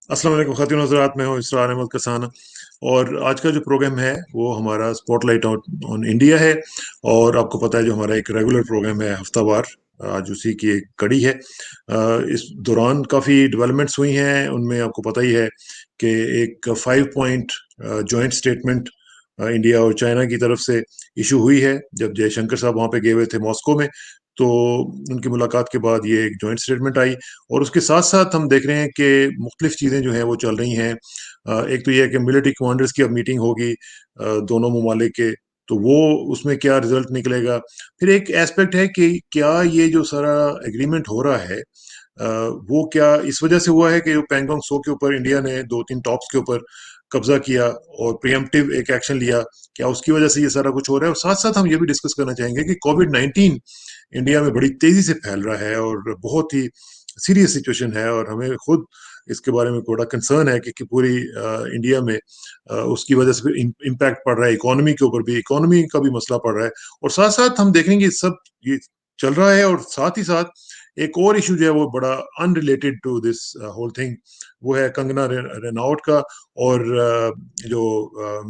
अस्सलाम वालेकुम ख़ातिन हज़रात, मैं हूँ इसरार अहमद कसाना। और आज का जो प्रोग्राम है वो हमारा स्पॉटलाइट ऑन इंडिया है। और आपको पता है जो हमारा एक रेगुलर प्रोग्राम है हफ्तावार, आज उसी की एक कड़ी है। इस दौरान काफ़ी डेवलपमेंट्स हुई हैं, उनमें आपको पता ही है कि एक 5 पॉइंट जॉइंट स्टेटमेंट इंडिया और चाइना की तरफ से इशू हुई है। जब जयशंकर साहब वहाँ पे गए हुए थे मॉस्को में, तो उनकी मुलाकात के बाद ये एक जॉइंट स्टेटमेंट आई। और उसके साथ-साथ हम देख रहे हैं कि मुख्तलिफ चीज़ें जो हैं वो चल रही हैं। एक तो ये है कि मिलिट्री कमांडर्स की अब मीटिंग होगी दोनों ममालिक के, तो वो उसमें क्या रिज़ल्ट निकलेगा। फिर एक एस्पेक्ट है कि क्या ये जो सारा एग्रीमेंट हो रहा है वो क्या इस वजह से हुआ है कि जो पैंगोंग त्सो के ऊपर इंडिया ने 2-3 टॉप्स के ऊपर कब्जा किया और प्रीएम्प्टिव एक एक्शन लिया, क्या उसकी वजह से ये सारा कुछ हो रहा है? और साथ-साथ हम ये भी डिस्कस करना चाहेंगे कि कोविड-19 इंडिया में बड़ी तेज़ी से फैल रहा है और बहुत ही सीरियस सिचुएशन है, और हमें खुद इसके बारे में बड़ा कंसर्न है कि पूरी इंडिया में उसकी वजह से फिर इम्पैक्ट पड़ रहा है इकोनॉमी के ऊपर भी, इकोनॉमी का भी मसला पड़ रहा है। और साथ-साथ हम देखेंगे सब ये चल रहा है, और साथ ही साथ एक और इश्यू जो है वो बड़ा unrelated to this whole thing, वो है कंगना रनौत का। और जो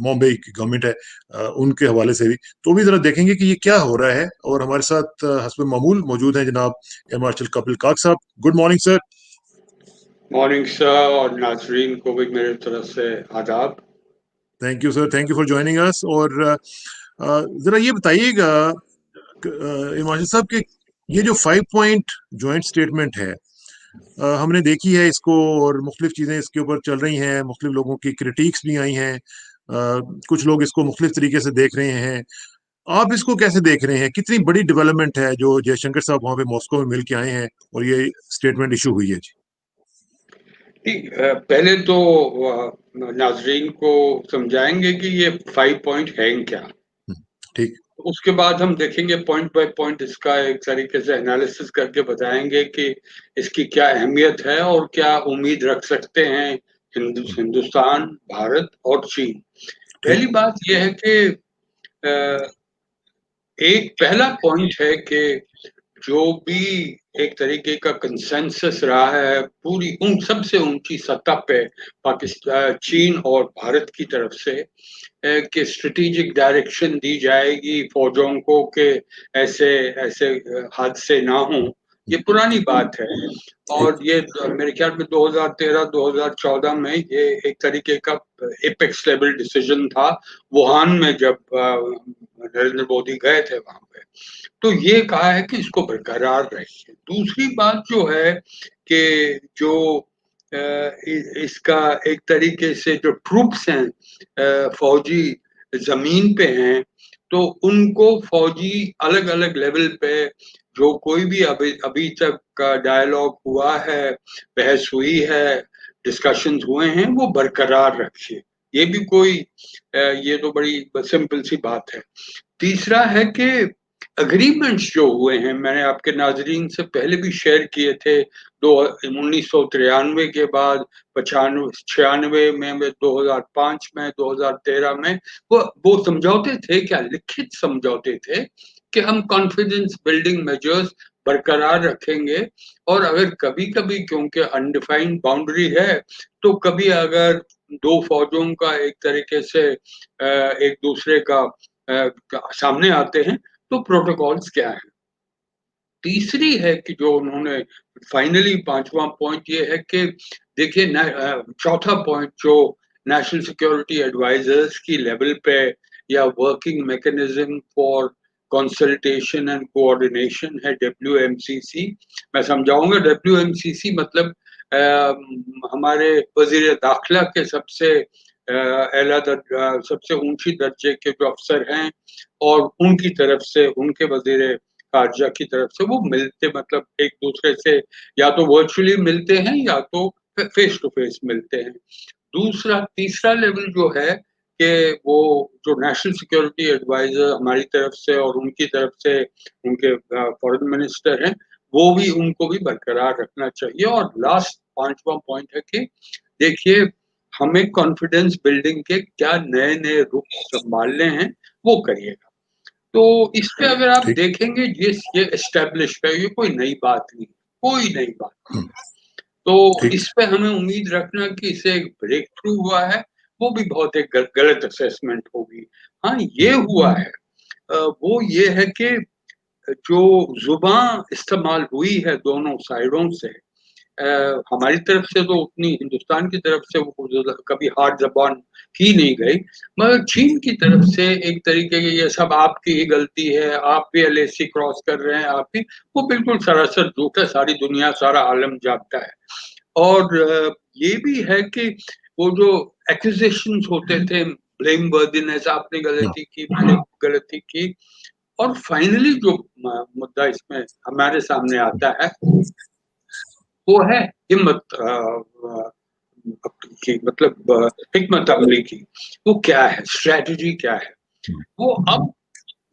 मुंबई की गवर्नमेंट है उनके हवाले से भी तो भी जरा देखेंगे कि ये क्या हो रहा है। और हमारे साथ हस्ब मामूल मौजूद हैं जनाब एयर मार्शल कपिल काक साहब। Good morning sir. Morning sir और नाजरीन को भी मेरी तरफ से आदाब। Thank you sir, thank you for joining us. और जरा ये बताइएगा एयर मार्शल साहब कि ये जो 5 पॉइंट जॉइंट स्टेटमेंट है, हमने देखी है इसको, और मुख्तलिफ चीज़ें इसके ऊपर चल रही हैं, मुख्तलिफ लोगों की क्रिटिक्स भी आई हैं। कुछ लोग इसको मुख्तलिफ तरीके से देख रहे हैं। आप इसको कैसे देख रहे हैं? कितनी बड़ी डेवलपमेंट है जो जयशंकर साहब वहाँ पे मॉस्को में मिल के आए हैं और ये स्टेटमेंट इशू हुई है? जी। पहले तो नाजरीन को समझाएंगे कि ये 5 पॉइंट है क्या। हम्म, ठीक। उसके बाद हम देखेंगे पॉइंट बाय पॉइंट, इसका एक तरीके से एनालिसिस करके बताएंगे कि इसकी क्या अहमियत है और क्या उम्मीद रख सकते हैं हम्म, हिंदुस्तान, भारत और चीन। ठीक। पहली बात यह है कि अ, एक पहला पॉइंट है कि जो भी एक तरीके का कंसेंसस रहा है पूरी उन सबसे ऊंची सतह पे पाकिस्तान, चीन और भारत की तरफ से कि स्ट्रेटेजिक डायरेक्शन दी जाएगी फौजों को कि ऐसे ऐसे हादसे ना हों। ये हम्म, पुरानी बात है ठीक। और ये मेरे ख्याल में 2013-2014 में ये एक तरीके का एपेक्स लेवल डिसीजन था, वुहान में जब नरेंद्र मोदी गए थे वहां पे। तो ये कहा है कि इसको बरकरार रखिए। दूसरी बात जो है कि जो इसका एक तरीके से जो ट्रूप्स हैं, फौजी जमीन पे हैं, तो उनको फौजी अलग अलग लेवल पे जो कोई भी अभी अभी तक का डायलॉग हुआ है, बहस हुई है, डिस्कशंस हुए हैं, वो बरकरार रखिए। ये भी कोई ये तो बड़ी सिंपल सी बात है। तीसरा है कि अग्रीमेंट्स जो हुए हैं मैंने आपके नाजरीन से पहले भी शेयर किए थे, दो 1993 के बाद, 96 में, 2005 में, 2013 में, वो समझौते थे, क्या लिखित समझौते थे कि हम कॉन्फिडेंस बिल्डिंग मेजर्स बरकरार रखेंगे। और अगर कभी कभी क्योंकि अनडिफाइंड बाउंड्री है, तो कभी अगर दो फौजों का एक तरीके से एक दूसरे का सामने आते हैं, तो प्रोटोकॉल्स क्या है। तीसरी है कि जो उन्होंने फाइनली पांचवा पॉइंट ये है कि देखिए चौथा पॉइंट जो नेशनल सिक्योरिटी एडवाइजर्स की लेवल पे या working mechanism for consultation and coordination है, डब्ल्यूएमसीसी। मैं समझाऊंगा। डब्ल्यूएमसीसी मतलब हमारे वजीर दाखिला के सबसे सबसे ऊंची दर्जे के जो अफसर हैं, और उनकी तरफ से उनके वजीर खारजा की तरफ से वो मिलते, मतलब एक दूसरे से या तो वर्चुअली मिलते हैं या तो फेस टू फेस मिलते हैं। दूसरा तीसरा लेवल जो है कि वो जो नेशनल सिक्योरिटी एडवाइजर हमारी तरफ से और उनकी तरफ से उनके फॉरेन मिनिस्टर हैं, वो भी उनको भी बरकरार रखना चाहिए। और लास्ट पांचवा पॉइंट है कि देखिए, हमें कॉन्फिडेंस बिल्डिंग के क्या नए नए रूप संभालने हैं, वो करिएगा। तो इस पे अगर आप ठीक। देखेंगे, ये एस्टेब्लिश है, ये कोई नई बात नहीं, कोई नई बात नहीं हम्म, है। तो ठीक। इस पे हमें उम्मीद रखना कि इससे एक ब्रेक थ्रू हुआ है, वो भी बहुत एक गलत असेसमेंट होगी। हाँ, ये हुआ है वो ये है कि जो ज़ुबान इस्तेमाल हुई है दोनों साइडों से हमारी तरफ से तो उतनी हिंदुस्तान की तरफ से वो कभी हार्ड ज़बान की नहीं गई, मगर चीन की तरफ से एक तरीके की ये सब आपकी ही गलती है, आप भी एलएसी क्रॉस कर रहे हैं, आप भी वो बिल्कुल सरासर झूठ है, सारी दुनिया, सारा आलम जानता है। और ये भी है कि वो जो एक्यूज़ेशंस होते थे, ब्लेम वर्दिनेस आपने हाँ, गलती की, मैंने गलती की और फाइनली जो मुद्दा इसमें हमारे सामने आता है वो है हिम्मत की मतलब हिकमत अमली की। वो क्या है, स्ट्रैटेजी क्या है? वो अब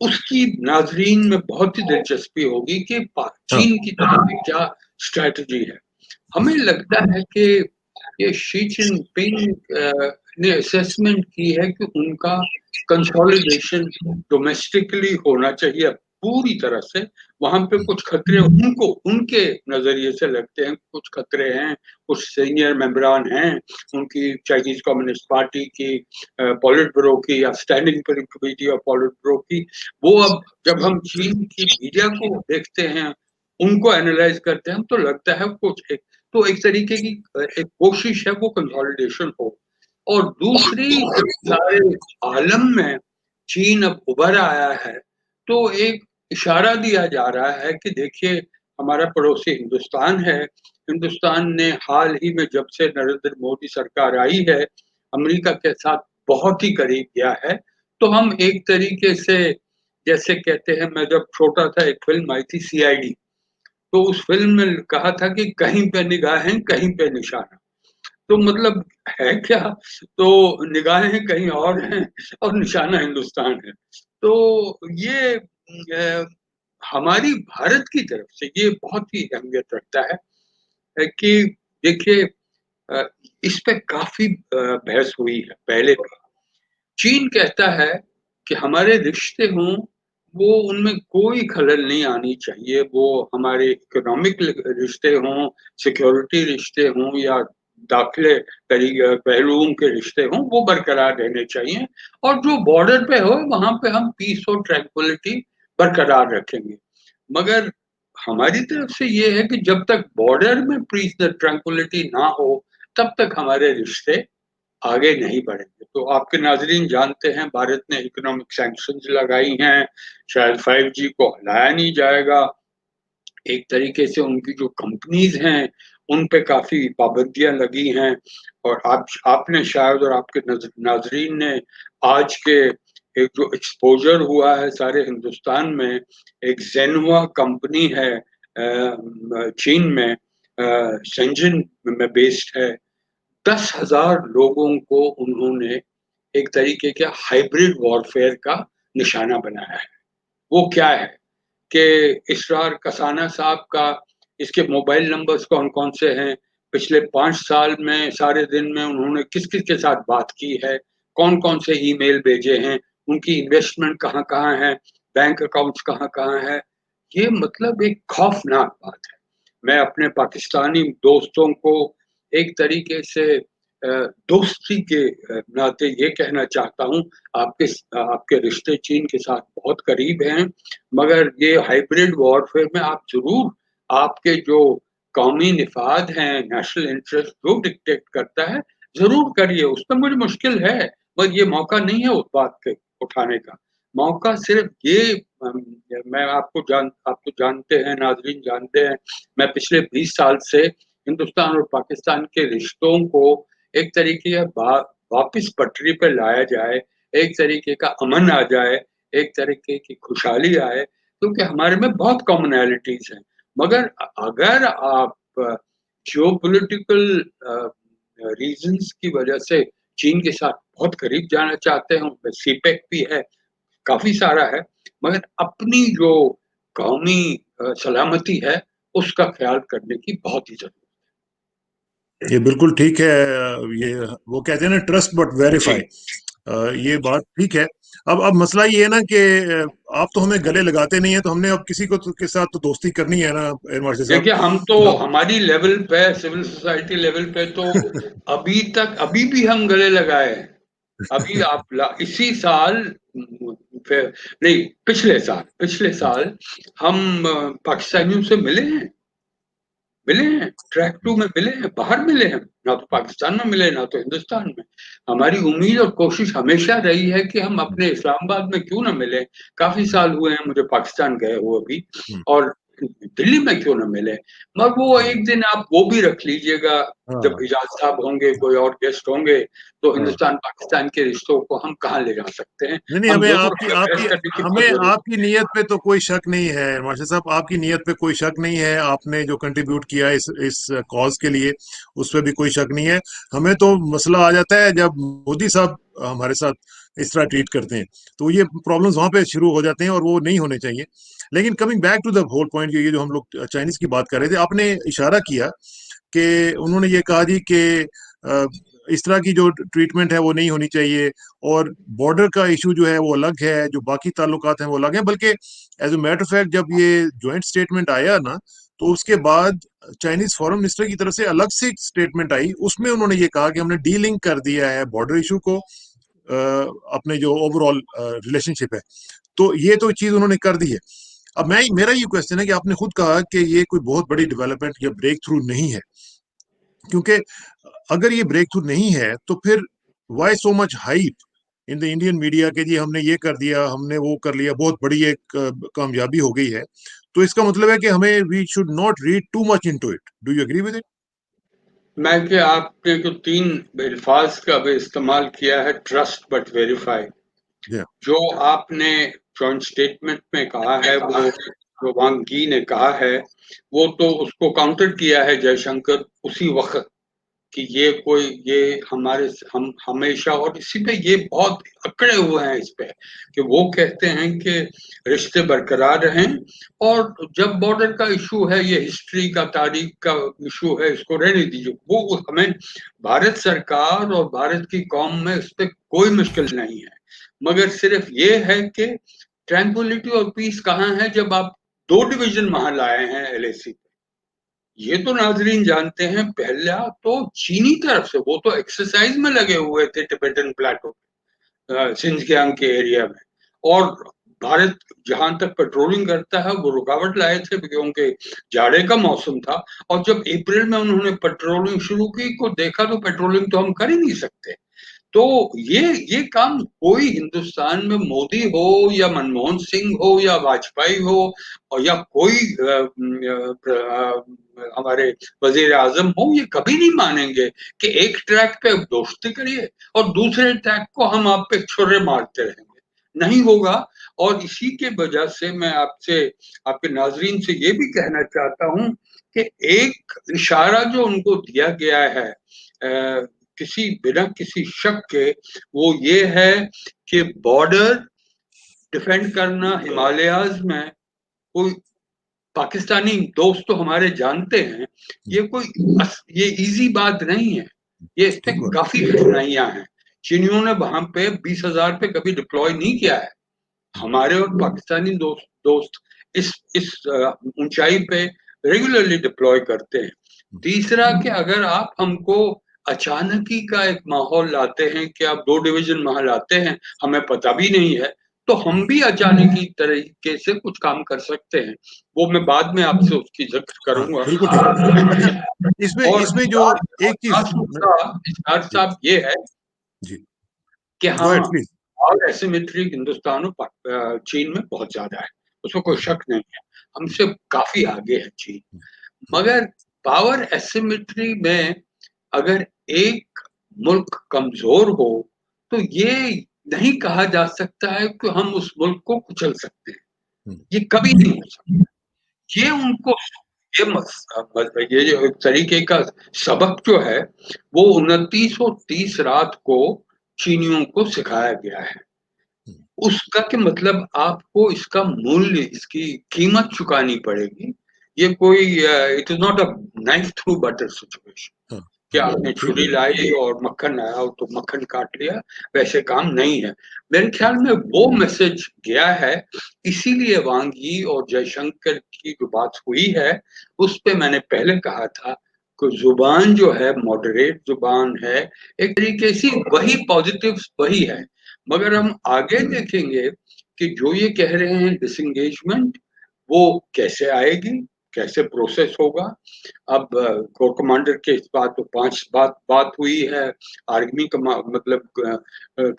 उसकी नाज़रीन में बहुत ही दिलचस्पी होगी कि हाँ, चीन की तरफ से क्या स्ट्रैटेजी है। हमें लगता है कि ये शी जिनपिंग ने असेसमेंट की है कि उनका कंसोलिडेशन डोमेस्टिकली होना चाहिए पूरी तरह से। वहाँ पे कुछ खतरे उनको उनके नज़रिए से लगते हैं, कुछ खतरे हैं, कुछ सीनियर मेंबरान हैं, उनकी चाइनीज़ कम्युनिस्ट पार्टी की पॉलिट ब्यूरो की या स्टैंडिंग कमिटी ऑफ पॉलिट ब्यूरो की। वो अब जब हम चीन की मीडिया को देखते हैं, उनको एनालाइज़ करते हैं, तो लगता है कुछ एक तो एक तरीके की एक कोशिश है वो कंसोलिडेशन हो और दूसरी जब सारे आलम में चीन अब उभर आया है, तो एक इशारा दिया जा रहा है कि देखिए हमारा पड़ोसी हिंदुस्तान है, हिंदुस्तान ने हाल ही में जब से नरेंद्र मोदी सरकार आई है, अमेरिका के साथ बहुत ही करीब गया है, तो हम एक तरीके से जैसे कहते हैं मैं जब छोटा था एक फ़िल्म आई थी सीआईडी तो उस फ़िल्म में कहा था कि कहीं पे निगाहें, कहीं पे निशाना। तो मतलब है क्या? तो निगाहें कहीं और हैं और निशाना हिंदुस्तान है। तो ये हमारी भारत की तरफ से ये बहुत ही अहमियत रखता है कि देखिए अ, इस पे काफ़ी बहस हुई है पहले भी। चीन कहता है कि हमारे रिश्ते हों, वो उनमें कोई खलल नहीं आनी चाहिए, वो हमारे इकोनॉमिक रिश्ते हों, सिक्योरिटी रिश्ते हों या दाखिले पहलुओं के रिश्ते हों, वो बरकरार रहने चाहिए और जो बॉर्डर पे हो, वहाँ पे हम पीस और ट्रैंक्विलिटी बरकरार रखेंगे। मगर हमारी तरफ से ये है कि जब तक बॉर्डर में पीस और ट्रैंक्विलिटी ना हो, तब तक हमारे रिश्ते आगे नहीं बढ़ेंगे। तो आपके नाज़रीन जानते हैं भारत ने इकोनॉमिक सैंक्शंस लगाई हैं, शायद 5G को हलाया नहीं जाएगा। एक तरीके से उनकी जो कंपनीज़ हैं, उन पे काफ़ी पाबंदियाँ लगी हैं और आपने शायद और आपके नाज़रीन ने आज के एक जो एक्सपोज़र हुआ है सारे हिंदुस्तान में, एक ज़ेन्हुआ कंपनी है चीन में शेंज़न में बेस्ड है। 10,000 लोगों को उन्होंने एक तरीके के हाइब्रिड वॉरफेयर का निशाना बनाया है। वो क्या है कि इसरार कसाना साहब का इसके मोबाइल नंबर्स कौन-कौन से हैं, पिछले 5 साल में सारे दिन में उन्होंने किस-किस के साथ बात की है, कौन-कौन से ईमेल भेजे हैं, उनकी इन्वेस्टमेंट कहाँ-कहाँ है, बैंक अकाउंट्स कहाँ-कहाँ है। ये मतलब एक खौफनाक बात है। मैं अपने पाकिस्तानी दोस्तों को एक तरीके से दोस्ती के नाते ये कहना चाहता हूँ, आपके रिश्ते चीन के साथ बहुत करीब हैं, मगर ये हाइब्रिड वॉरफेयर में आप ज़रूर आपके जो कौमी निफ़ाद हैं, नेशनल इंटरेस्ट जो डिक्टेट करता है, ज़रूर करिए, उसमें मुझे मुश्किल है, मगर ये मौका नहीं है उस बात के उठाने का। मौका सिर्फ़ ये मैं आप तो जानते हैं, नाज़रीन जानते हैं, मैं पिछले 20 साल से हिंदुस्तान और पाकिस्तान के रिश्तों को एक तरीके का वापिस पटरी पे लाया जाए, एक तरीके का अमन आ जाए, एक तरीके की खुशहाली आए, क्योंकि हमारे में बहुत कॉमनैलिटीज़ हैं। मगर अगर आप जियोपॉलिटिकल रीज़न्स की वजह से चीन के साथ बहुत करीब जाना चाहते हो, सीपेक भी है, काफ़ी सारा है, मगर अपनी जो कौमी सलामती है, उसका ख़्याल करने की बहुत ही ज़रूरत ये बिल्कुल ठीक है। ये वो कहते हैं ना, ट्रस्ट बट है। वेरीफाई। जी, ये बात ठीक है। अब मसला ये है ना कि आप तो हमें गले लगाते नहीं है, तो हमने अब किसी को के साथ तो दोस्ती करनी है ना एयर मार्शल साहब। देखिए, हम तो तो हमारी लेवल पे, सिविल सोसाइटी लेवल पे तो अभी भी हम गले लगाए हैं। अभी इसी साल, फिर नहीं, पिछले साल हम पाकिस्तानियों से मिले हैं, ट्रैक टू में मिले हैं, बाहर मिले हैं, ना तो पाकिस्तान में मिले, ना तो हिंदुस्तान में। हमारी उम्मीद और कोशिश हमेशा रही है कि हम अपने इस्लामाबाद में क्यों ना मिले। काफी साल हुए हैं मुझे पाकिस्तान गए हुए भी, और दिल्ली में क्यों ना मिले। मगर वो एक दिन आप वो भी रख लीजिएगा, जब हाँ इजाज साहब होंगे, कोई और गेस्ट होंगे, तो हाँ, हिंदुस्तान पाकिस्तान के रिश्तों को हम कहाँ ले जा सकते हैं। नहीं नहीं, हम हमें दोनों आपकी में आपकी बहस करने की बहुत हमें जरूरत आपकी नीयत पे तो कोई शक नहीं है मार्शल साहब, आपकी नीयत पे कोई शक नहीं है। आपने जो कंट्रीब्यूट किया इस कॉज के लिए, उस पे भी कोई शक नहीं है। हमें तो मसला आ जाता है जब मोदी साहब हमारे साथ इस तरह ट्रीट करते हैं, तो ये प्रॉब्लम्स वहां पे शुरू हो जाते हैं, और वो नहीं होने चाहिए। लेकिन coming back to the whole point, ये जो हम लोग चाइनीज की बात कर रहे थे, आपने इशारा किया कि उन्होंने ये कहा जी कि अ, इस तरह की जो ट्रीटमेंट है वो नहीं होनी चाहिए, और बॉर्डर का इशू जो है वो अलग है, जो बाकी ताल्लुकात हैं वो अलग हैं। बल्कि एज ए मैटर फैक्ट जब ये जॉइंट स्टेटमेंट आया ना, तो उसके बाद चाइनीज फॉरेन मिनिस्टर की तरफ से अलग से स्टेटमेंट आई, उसमें उन्होंने ये कहा कि हमने डीलिंक कर दिया है बॉर्डर इशू को अपने जो ओवरऑल रिलेशनशिप है। तो ये तो चीज उन्होंने कर दी है। अब मेरा ये क्वेश्चन है कि आपने खुद कहा कि ये कोई बहुत बड़ी डेवलपमेंट या ब्रेक थ्रू नहीं है, क्योंकि अगर ये ब्रेक थ्रू नहीं है तो फिर why so much hype in the Indian media के जी हमने ये कर दिया, हमने वो कर लिया, बहुत बड़ी एक कामयाबी हो गई है। तो इसका मतलब है कि हमें we should not read too much into it. Do you agree with it? मैं कि आपने जो 3 अल्फाज का भी इस्तेमाल किया है, ट्रस्ट बट वेरीफाई, या जो आपने जॉइंट स्टेटमेंट में कहा है, वो जो वांग गी ने कहा है, वो तो उसको काउंटर किया है जयशंकर उसी वक्त कि ये हमारे, हम हमेशा, और इसी पे ये बहुत अकड़े हुए हैं इस पे, कि वो कहते हैं कि रिश्ते बरकरार रहें, और जब बॉर्डर का इशू है, ये हिस्ट्री का, तारीख का इशू है, इसको रहने दीजिए। वो हमें, भारत सरकार और भारत की कौम में इस पे कोई मुश्किल नहीं है, मगर सिर्फ ये है कि ट्रैंक्विलिटी और पीस कहाँ है जब आप 2 डिवीजन वहां लाए हैं एलएसी। ये तो नाजरीन जानते हैं, पहला तो चीनी तरफ से, वो तो एक्सरसाइज में लगे हुए थे टिबेटन प्लेटो, सिंजकियांग के एरिया में, और भारत जहां तक पेट्रोलिंग करता है वो रुकावट लाए थे क्योंकि जाड़े का मौसम था। और जब अप्रैल में उन्होंने पेट्रोलिंग शुरू की, को देखा तो पेट्रोलिंग तो हम कर ही नहीं सकते। तो ये काम कोई हिंदुस्तान में मोदी हो या मनमोहन सिंह हो या वाजपेयी हो, और या कोई हमारे वजीर आजम हो, ये कभी नहीं मानेंगे कि एक ट्रैक पे दोस्ती करिए और दूसरे ट्रैक को हम आप पे छुरे मारते रहेंगे। नहीं होगा। और इसी के वजह से मैं आपसे, आपके नाजरीन से ये भी कहना चाहता हूं कि एक इशारा जो उनको दिया गया है, किसी बिना किसी शक के, वो ये है कि बॉर्डर डिफेंड करना हिमालयाज में, कोई पाकिस्तानी दोस्त तो हमारे जानते हैं, ये कोई ये इजी बात नहीं है। ये इस पे ठीक बात। काफी कठिनाइयां हैं। चीनियों ने वहां पे 20,000 पे कभी डिप्लॉय नहीं किया है। हमारे और पाकिस्तानी दोस्त इस ऊंचाई पे रेगुलरली डिप्लॉय करते हैं। तीसरा कि अगर आप हमको अचानक ही का एक माहौल लाते हैं कि आप 2 डिवीजन वहां लाते हैं, हमें पता भी नहीं है, तो हम भी अचानक ही तरीके से कुछ काम कर सकते हैं। वो मैं बाद में आपसे उसकी जिक्र हाँ करूंगा। बिल्कुल ठीक है। अच्छा, इसमें और इसमें जो एक चीज खास मुद्दा इशरार जी साहब ये है जी, कि गो हाँ, अहेड प्लीज। और एसिमेट्री हिंदुस्तान और चीन में बहुत ज्यादा है, उसमें कोई शक नहीं है। हमसे काफी आगे है चीन। मगर पावर एसिमेट्री में अगर एक मुल्क कमजोर हो, तो ये नहीं कहा जा सकता है कि हम उस मुल्क को कुचल सकते हैं। ये कभी नहीं हो सकता। ये उनको, ये जो एक तरीके का सबक जो है, वो 2930 रात को चीनियों को सिखाया गया है। उसका क्या मतलब, आपको इसका मूल्य, इसकी कीमत चुकानी पड़ेगी। ये कोई, it is not a knife through butter situation, कि आपने छुरी लाई और मक्खन आया हो तो मक्खन काट लिया, वैसे काम नहीं है। मेरे ख्याल में वो मैसेज गया है, इसीलिए वांग यी और जयशंकर की जो बात हुई है, उस पे मैंने पहले कहा था कि ज़ुबान जो है मॉडरेट ज़ुबान है, एक तरीके से वही पॉज़िटिव्स वही है। मगर हम आगे देखेंगे कि जो ये कह रहे हैं डिसएंगेजमेंट, वो कैसे आएगी, कैसे प्रोसेस होगा। अब कोर कमांडर के इस बात तो 5 बात हुई है, आर्मी मतलब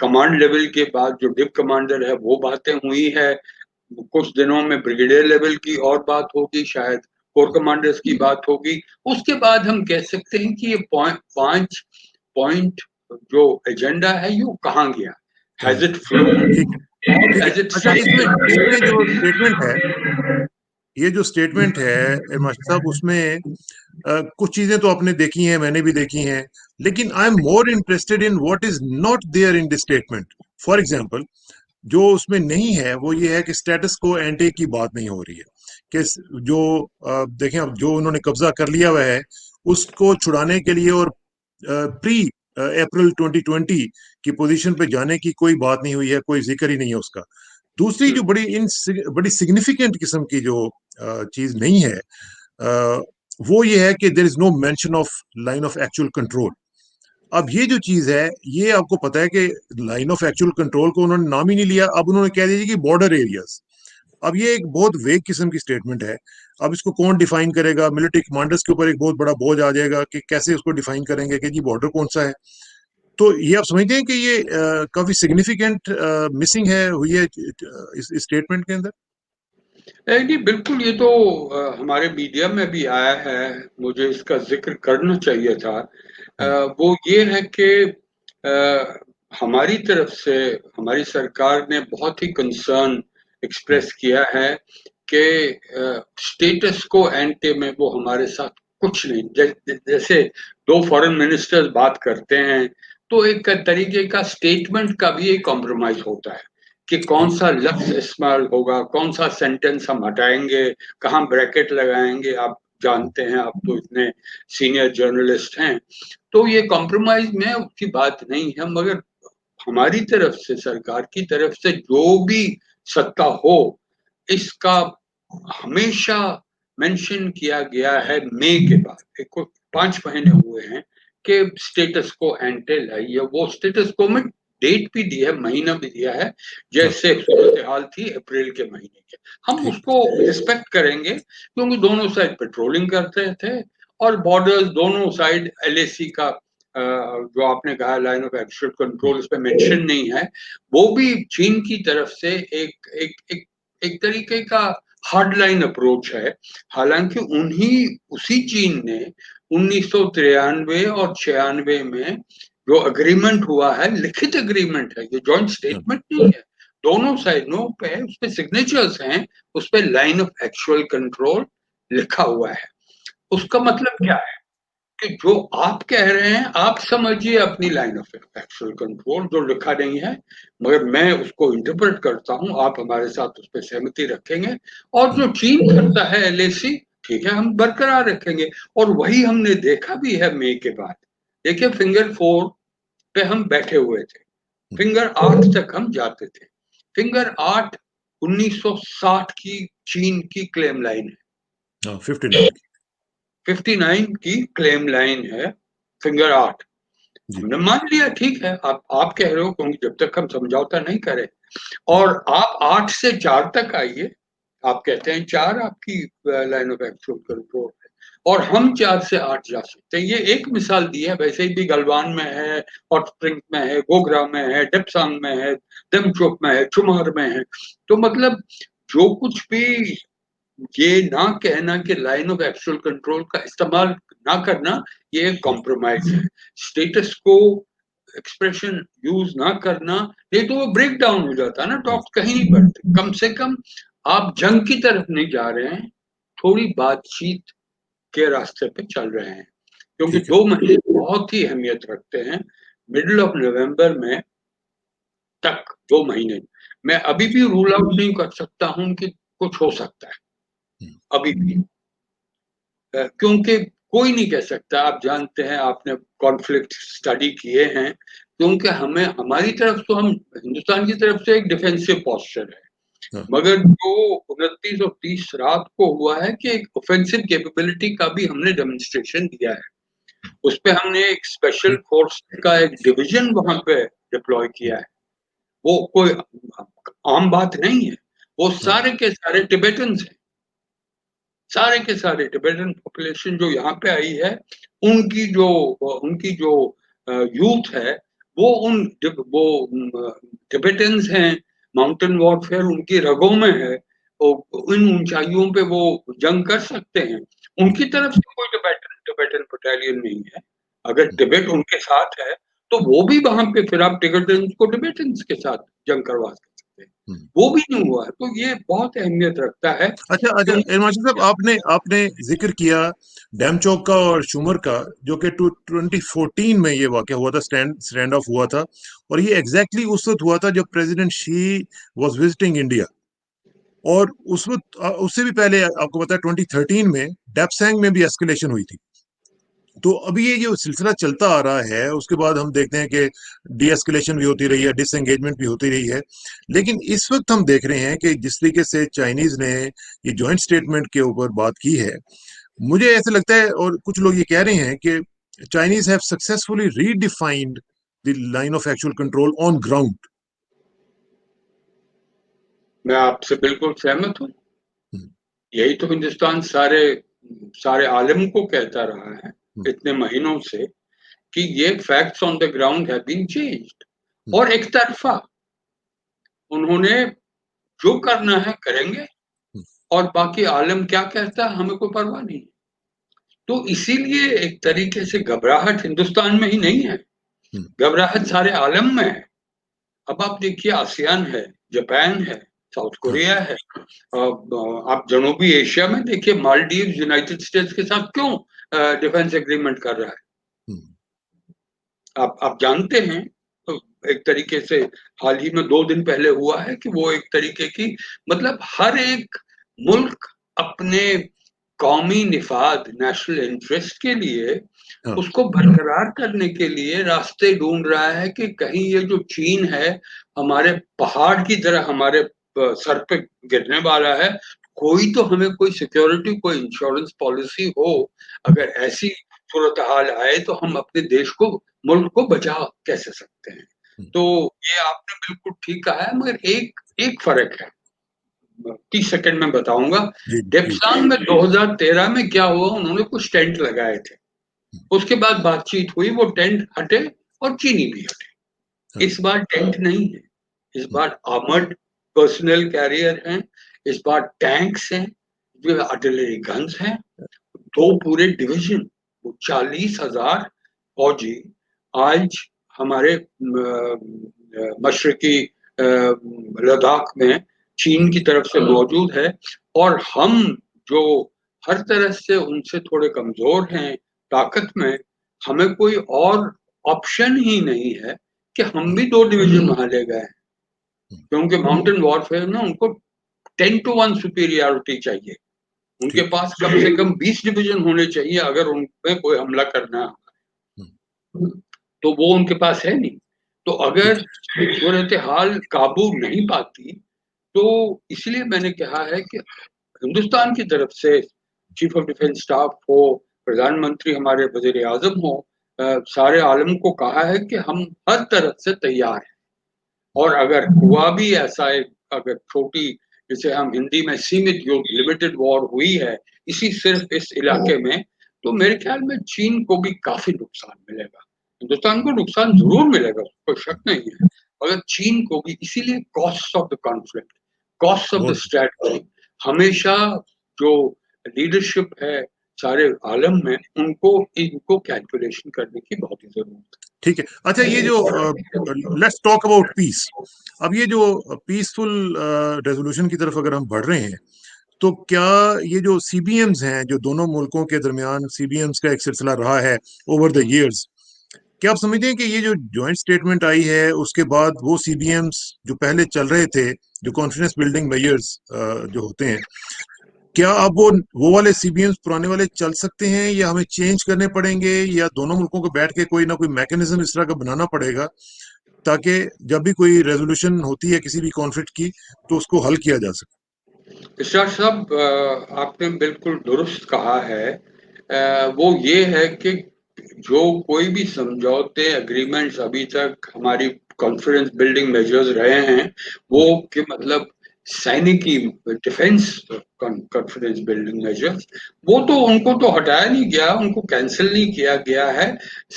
कमांड लेवल के बाद जो डिप कमांडर है वो बातें हुई है, कुछ दिनों में ब्रिगेडियर लेवल की और बात होगी, शायद कोर कमांडर्स की बात होगी। उसके बाद हम कह सकते हैं कि ये 5 पॉइंट जो एजेंडा है ये कहाँ गया? हैज़ इट फ्लोन ठीक है। और ठीक है। हैज़ इट अच्छा, इसमें इसमें जो स्टेटमेंट है, स्टक? ये जो स्टेटमेंट है मास्टर साहब, उसमें कुछ चीजें तो आपने देखी हैं, मैंने भी देखी हैं, लेकिन I am more interested in what is not there in the statement. For example, जो उसमें नहीं है वो ये है कि स्टेटस को एंटे की बात नहीं हो रही है, कि जो देखें, अब जो उन्होंने कब्जा कर लिया हुआ है उसको छुड़ाने के लिए और प्री अप्रैल 2020 की पोजीशन पे जाने की कोई बात नहीं हुई है, कोई जिक्र ही नहीं है उसका। दूसरी जो बड़ी सिग्निफिकेंट किस्म की जो चीज नहीं है, वो ये है कि there is no mention of line of actual control. अब ये जो चीज है, ये आपको पता है कि लाइन ऑफ एक्चुअल कंट्रोल को उन्होंने नाम ही नहीं लिया, अब उन्होंने कह दिया कि बॉर्डर एरियाज। अब ये एक बहुत वेग किस्म की स्टेटमेंट है। अब इसको कौन डिफाइन करेगा? मिलिट्री कमांडर्स के ऊपर एक बहुत बड़ा बोझ आ जाएगा कि कैसे उसको डिफाइन करेंगे कि जी बॉर्डर कौन सा है। तो ये आप समझते हैं कि ये काफी सिग्निफिकेंट मिसिंग है हुई है इस स्टेटमेंट के अंदर। नहीं, बिल्कुल ये तो हमारे मीडिया में भी आया है, मुझे इसका ज़िक्र करना चाहिए था। हम्म, वो ये है कि हमारी तरफ से हमारी सरकार ने बहुत ही कंसर्न हम्म, एक्सप्रेस किया है कि स्टेटस को एंटे में वो हमारे साथ कुछ नहीं, जैसे 2 फॉरेन मिनिस्टर्स बात करते हैं, तो एक तरीके का स्टेटमेंट का भी एक कॉम्प्रोमाइज़ होता है। कि कौन ठीक। सा लफ्ज इस्तेमाल होगा, कौन सा सेंटेंस हम हटाएंगे, कहाँ ब्रैकेट लगाएंगे, आप जानते हैं, आप तो इतने सीनियर जर्नलिस्ट हैं। तो ये कॉम्प्रोमाइज में उसकी बात नहीं है, मगर हमारी तरफ से, सरकार की तरफ से जो भी सत्ता हो, इसका हमेशा मेंशन किया गया है मई के बाद, एक 5 महीने हुए हैं कि स्टेटस को एंटे लाइए। वो स्टेटस को में डेट भी दी है, महीना भी दिया है, हाँ, जैसे सूरत हाल थी अप्रैल के महीने के। हम ठीक। उसको रिस्पेक्ट करेंगे क्योंकि दोनों साइड पेट्रोलिंग करते थे और बॉर्डर्स दोनों साइड एलएसी का जो आपने कहा line of actual hmm, control, इस पे मेंशन नहीं है। वो भी चीन की तरफ से एक एक एक एक तरीके का हार्ड लाइन अप्रोच है। हालांकि उसी चीन ने 1993 और 96 में जो अग्रीमेंट हुआ है, लिखित अग्रीमेंट है, ये जॉइंट हाँ, स्टेटमेंट नहीं है, दोनों साइडों पे उस पे सिग्नेचर्स हैं, उस पे लाइन ऑफ एक्चुअल कंट्रोल लिखा हुआ है। उसका मतलब क्या है कि जो आप कह रहे हैं, आप समझिए अपनी लाइन ऑफ एक्चुअल कंट्रोल, जो लिखा नहीं है, मगर मैं उसको इंटरप्रेट करता हूं, आप हमारे साथ उस पर सहमति रखेंगे, और हम्म, जो चीन करता है एलएसी, ठीक है, हम बरकरार रखेंगे। और वही हमने देखा भी है मई के बाद। देखिए, फिंगर 4 पे हम बैठे हुए थे, हम्म, फिंगर 8 तक हम जाते थे। फिंगर 8 1960 की चीन की क्लेम लाइन हाँ, 59 की। है, 59 की क्लेम लाइन है फिंगर 8। जी। हमने मान लिया, ठीक है, आप कह रहे हो, क्योंकि जब तक हम समझौता नहीं करें, और आप 8 से 4 तक आइए, आप कहते हैं 4 आपकी लाइन ऑफ एक्चुअल कंट्रोल है, और हम 4 से 8 जा सकते हैं। ये एक मिसाल दी है, वैसे ही भी गलवान में है, हॉट स्प्रिंग में है, गोगरा में है, डेप्सांग में है, दमचोक में है, चुमार में है। तो मतलब जो कुछ भी, ये ना कहना कि लाइन ऑफ एक्चुअल कंट्रोल का इस्तेमाल ना करना, ये एक हम्म, कॉम्प्रोमाइज है। स्टेटस को एक्सप्रेशन यूज ना करना, नहीं तो वो ब्रेक डाउन हो जाता है ना, हम्म, टॉक कहीं नहीं बढ़ते। कम से कम आप जंग की तरफ नहीं जा रहे हैं, थोड़ी बातचीत के रास्ते पे चल रहे हैं, क्योंकि ठीक है। 2 महीने बहुत ही अहमियत रखते हैं। मिडिल ऑफ नवंबर में तक 2 महीने, मैं अभी जी। भी रूल आउट नहीं कर सकता हूं कि कुछ हो सकता है, हम्म, अभी भी, क्योंकि कोई नहीं कह सकता। आप जानते हैं, आपने कॉन्फ्लिक्ट स्टडी किए हैं, क्योंकि हमें हमारी तरफ तो हम हिंदुस्तान की तरफ से एक डिफेंसिव पोस्चर है, हाँ, मगर जो 29 और 30 रात को हुआ है कि एक ऑफेंसिव कैपेबिलिटी का भी हमने डेमोन्स्ट्रेशन दिया है। उस पे हमने एक स्पेशल फोर्स का एक डिवीजन वहां पे डिप्लॉय किया है। वो कोई आम बात नहीं है। वो हाँ, सारे के सारे टिबेटन्स हैं, सारे के सारे टिबेटन पॉपुलेशन जो यहाँ पे आई है, उनकी जो उनकी जो यूथ है, वो वो टिबेटन्स हैं। माउंटेन वॉरफेयर उनकी रगों में है। इन ऊंचाइयों पे वो जंग कर सकते हैं। उनकी तरफ से कोई टिबेटन टिबेटन बटालियन नहीं है। अगर टिबेट उनके साथ है, तो वो भी वहां पे फिर आप टिबेटन्स को टिबेटन्स के साथ जंग करवा सकते हैं। हम्म। वो भी नहीं हुआ है, तो ये बहुत अहमियत रखता है। अच्छा अच्छा, क्यों? हिमांशु साहब, आपने आपने जिक्र किया डैम चौक का और शुमर का, जो कि 2014 में ये वाकया हुआ था, स्टैंड स्टैंड ऑफ हुआ था। और ये एग्जैक्टली उस वक्त हुआ था जब president Xi was visiting India. और उस वक्त उससे भी पहले आपको पता है 2013 में डेप्सैंग में भी एस्केलेशन हुई थी। तो अभी ये जो सिलसिला चलता आ रहा है, उसके बाद हम देखते हैं कि डी एस्केलेशन भी होती रही है, डिसएंगेजमेंट भी होती रही है। लेकिन इस वक्त हम देख रहे हैं कि जिस तरीके से चाइनीज ने ये जॉइंट स्टेटमेंट के ऊपर बात की है, मुझे ऐसा लगता है, और कुछ लोग ये कह रहे हैं कि Chinese have successfully redefined the line of actual control on ground. मैं आपसे बिल्कुल सहमत हूँ। यही तो हिंदुस्तान सारे सारे आलम को कहता रहा है इतने महीनों से, कि ये facts on the ground have been changed. और एक तरफा उन्होंने जो करना है करेंगे, और बाकी आलम क्या कहता है हमें कोई परवाह नहीं। तो इसीलिए एक तरीके से घबराहट हिंदुस्तान में ही नहीं है, घबराहट सारे आलम में है। अब आप देखिए, आसियान है, जापान है, साउथ कोरिया है। आप जनूबी एशिया में देखिए, मालदीव यूनाइटेड स्टेट्स के साथ क्यों डिफेंस एग्रीमेंट कर रहा है। आप जानते हैं, तो एक तरीके से हाल ही में 2 दिन पहले हुआ है कि वो एक तरीके की, मतलब हर एक मुल्क अपने कौमी निफाद, नेशनल इंटरेस्ट के लिए, उसको बरकरार करने के लिए रास्ते ढूंढ रहा है कि कहीं ये जो चीन है, हमारे पहाड़ की तरह हमारे सर पे गिरने वाला है। कोई तो हमें कोई सिक्योरिटी, कोई इंश्योरेंस पॉलिसी हो। अगर ऐसी सूरत हाल आए तो हम अपने देश को, मुल्क को बचा कैसे सकते हैं। तो ये आपने बिल्कुल ठीक कहा है, मगर एक एक फर्क है, 30 सेकंड में बताऊंगा। जी जी। डेप्सांग में 2013 में क्या हुआ, उन्होंने कुछ टेंट लगाए थे। उसके बाद बातचीत हुई, वो टेंट हटे और चीनी भी हटे। हाँ, इस बार टेंट नहीं है, इस बार आर्मर्ड पर्सनल कैरियर हैं, इस बार टैंक्स हैं, जो आर्टिलरी गन्स हैं, 2 पूरे डिवीजन, 40,000 फौजी आज हमारे मशरकी लद्दाख में चीन की तरफ से मौजूद है। और हम जो हर तरह से उनसे थोड़े कमजोर हैं ताकत में, हमें कोई और ऑप्शन ही नहीं है कि हम भी 2 डिवीजन वहां ले गए, क्योंकि माउंटेन वॉरफेयर में उनको 10 to 1 सुपीरियरिटी चाहिए। उनके ठीक। पास कम से कम 20 डिवीजन होने चाहिए अगर उन पे कोई हमला करना है, तो वो उनके पास है नहीं। तो अगर ठीक। सूरत हाल काबू नहीं पाती, तो इसलिए मैंने कहा है कि हिंदुस्तान की तरफ से चीफ ऑफ डिफेंस स्टाफ हो, प्रधानमंत्री हमारे वजीर आजम हो, सारे आलम को कहा है कि हम हर तरफ से तैयार हैं। और अगर हुआ भी ऐसा एक, अगर छोटी, जिसे हम हिंदी में सीमित युद्ध, लिमिटेड वॉर हुई है इसी सिर्फ इस इलाके में, तो मेरे ख्याल में चीन को भी काफी नुकसान मिलेगा। हिंदुस्तान को नुकसान जरूर मिलेगा, कोई शक नहीं है, मगर चीन को भी। इसीलिए cost of the conflict, cost of the बहुत स्ट्रैटेजी, हमेशा जो लीडरशिप है सारे आलम में, उनको इनको कैलकुलेशन करने की बहुत ही जरूरत ठीक है। अच्छा, ये जो लेट्स टॉक अबाउट पीस। अब ये जो पीसफुल रेजोल्यूशन की तरफ अगर हम बढ़ रहे हैं, तो क्या ये जो सीबीएम्स हैं, जो दोनों मुल्कों के दरमियान सीबीएम्स का एक सिलसिला रहा है ओवर द इयर्स, क्या आप समझते हैं कि ये जो जॉइंट स्टेटमेंट आई है, उसके बाद वो सीबीएम्स जो पहले चल रहे थे, जो कॉन्फिडेंस बिल्डिंग मेजर्स जो होते हैं, क्या अब वो वाले सीबीएम्स पुराने वाले चल सकते हैं, या हमें चेंज करने पड़ेंगे, या दोनों मुल्कों को बैठ के कोई ना कोई मैकेनिज्म इस तरह का बनाना पड़ेगा ताकि जब भी कोई रेजोल्यूशन होती है किसी भी कॉन्फ्लिक्ट की तो उसको हल किया जा सके? इरशाद साहब, आपने बिल्कुल दुरुस्त कहा है। वो ये है कि जो कोई भी समझौते, एग्रीमेंट्स अभी तक हमारी कॉन्फिडेंस बिल्डिंग मेजर्स रहे हैं, वो के मतलब सैनिकी डिफेंस कॉन्फिडेंस बिल्डिंग मेजर्स, वो तो उनको तो हटाया नहीं गया, उनको कैंसिल नहीं किया गया है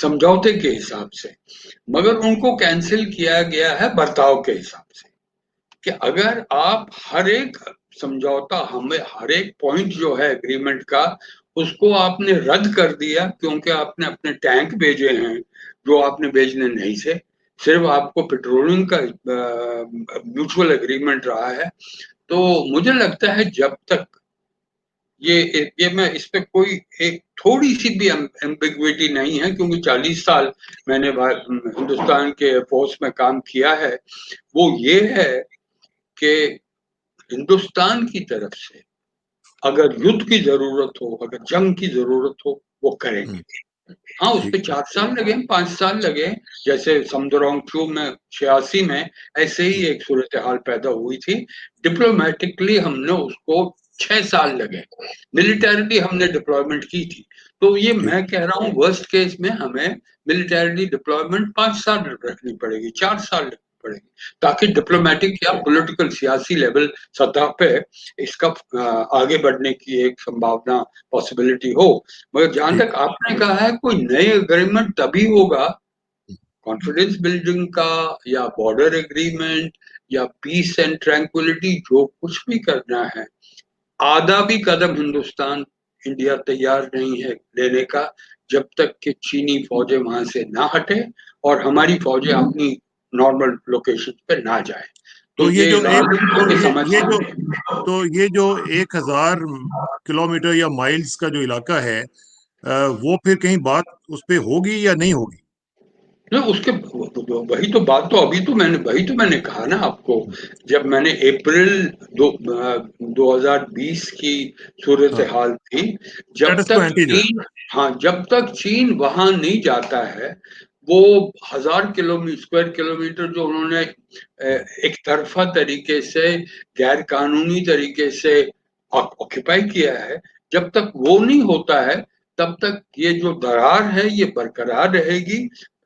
समझौते के हिसाब से, मगर उनको कैंसिल किया गया है बर्ताव के हिसाब से। कि अगर आप हर एक समझौता, हमें हर एक पॉइंट जो है एग्रीमेंट का, उसको आपने रद्द कर दिया क्योंकि आपने अपने टैंक भेजे हैं जो आपने भेजने नहीं थे, सिर्फ आपको पेट्रोलिंग का म्यूचुअल एग्रीमेंट रहा है, तो मुझे लगता है जब तक ये मैं इस पे कोई एक थोड़ी सी भी एम्बिग्विटी नहीं है, क्योंकि 40 साल मैंने हिंदुस्तान के फोर्स में काम किया है, वो ये है कि हिंदुस्तान की तरफ से अगर युद्ध की जरूरत हो, अगर जंग की जरूरत हो, वो करेंगे। हाँ, उस पे ठीक। 4 साल लगे, 5 साल लगे, जैसे समदरौंग में 86 में ऐसे ही एक सूरत हाल पैदा हुई थी। डिप्लोमेटिकली हमने उसको 6 साल लगे, मिलिटरीली हमने डिप्लॉयमेंट की थी। तो ये ठीक। मैं कह रहा हूँ वर्स्ट केस में हमें मिलिटरीली डिप्लॉयमेंट 5 साल रखनी पड़ेगी, 4 साल रखनी पड़ेगी, ताकि डिप्लोमेटिक या पॉलिटिकल सियासी लेवल सतह पे इसका आगे बढ़ने की एक संभावना, पॉसिबिलिटी हो। मगर जहां ठीक। तक आपने कहा है कोई नए एग्रीमेंट तभी होगा, कॉन्फिडेंस बिल्डिंग का या बॉर्डर एग्रीमेंट या पीस एंड ट्रैंक्विलिटी, जो कुछ भी करना है, आधा भी कदम हिंदुस्तान, इंडिया तैयार नहीं है लेने का जब तक कि चीनी फौजें वहां से ना हटे और हमारी फौजें अपनी नॉर्मल लोकेशन पे ना जाए। तो तो ये ये जो एक राजनीतिक तो की ये समस्या जो है। तो ये जो 1000 किलोमीटर या माइल्स का जो इलाका है, वो फिर कहीं बात उस पे होगी या नहीं होगी? नहीं, उसके वही तो बात, तो अभी तो मैंने वही तो मैंने कहा ना आपको, जब मैंने अप्रैल 2020 की सूरत हाँ, हाल थी, जब स्टेटस को तक एंटी जो है। चीन, हाँ, जब तक चीन वहां नहीं जाता है, वो 1000 स्क्वायर किलोमीटर जो उन्होंने एक तरफा तरीके से, गैर कानूनी तरीके से ऑक्यूपाई किया है, जब तक वो नहीं होता है, तब तक ये जो दरार है ये बरकरार रहेगी।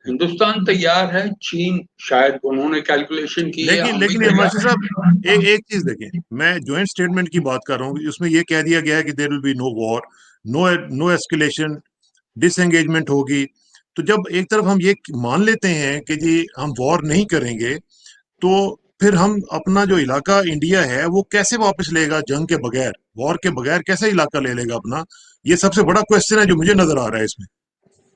हिंदुस्तान तैयार है, चीन शायद उन्होंने कैलकुलेशन की है, लेकिन हम भी लेकिन हिमांशु तैयार साहब, हैं। एक चीज देखें, मैं ज्वाइंट स्टेटमेंट की बात कर रहा हूँ, उसमें ये कह दिया गया है कि there will be no war, no no escalation, disengagement होगी। तो जब एक तरफ हम ये मान लेते हैं कि जी हम वॉर नहीं करेंगे, तो फिर हम अपना जो इलाका इंडिया है वो कैसे वापस लेगा? जंग के बगैर, वॉर के बगैर कैसे इलाका ले लेगा अपना? ये सबसे बड़ा क्वेश्चन है जो मुझे नजर आ रहा है इसमें।